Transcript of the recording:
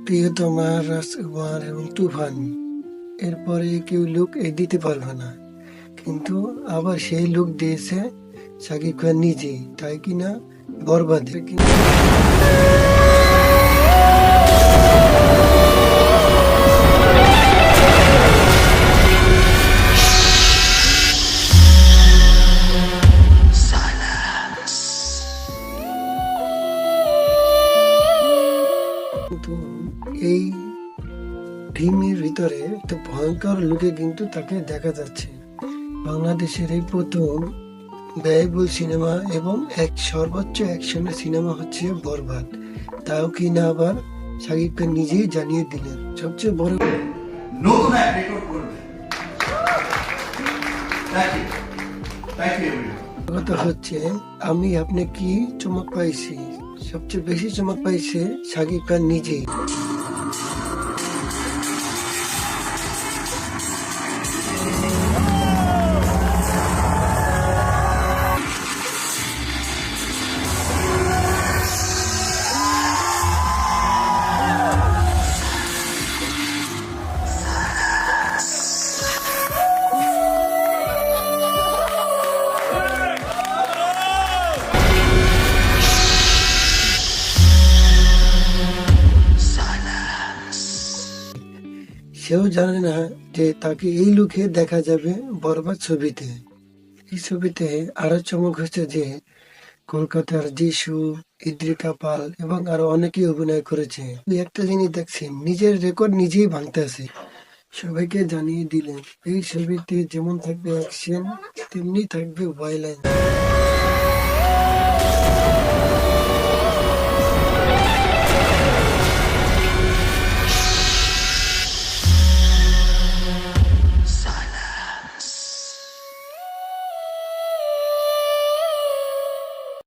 প্রিয়তমা, রাজকুমার এবং তুফান, এরপরে কেউ লুক দিতে পারবে না, কিন্তু আবার সেই লুক দিয়েছে শাকিব খান নিজেই, তাই কিনা বরবাদে কিনা। কিন্তু এই টিমের ভিতরে একটা ভয়ঙ্কর লুকে কিন্তু তাকে দেখা যাচ্ছে। বাংলাদেশের এই প্রথম ব্যয়বহুল সিনেমা এবং এক সর্বোচ্চ অ্যাকশনের সিনেমা হচ্ছে বরবাদ, তাও কিনা আবার শাকিব খান নিজেই জানিয়ে দিলেন। সবচেয়ে বড় নতুন এক রেকর্ড করবে। কথা হচ্ছে, আমি আপনি কি চমক পাইছি, সবচেয়ে বেশি চমক পাইছে শাকিব খান নিজেই। সেও জানে না যে তাকে এই লুকে দেখা যাবে বরবাদ ছবিতে। এই ছবিতে আরো চমক হচ্ছে যে কলকাতার যিশু, ইদ্রিকা পাল এবং আরো অনেকেই অভিনয় করেছে। একটা জিনিস দেখছেন, নিজের রেকর্ড নিজেই ভাঙতেছে। সবাইকে জানিয়ে দিলেন এই ছবিতে যেমন থাকবে অ্যাকশন, তেমনি থাকবে ভায়োলেন্স।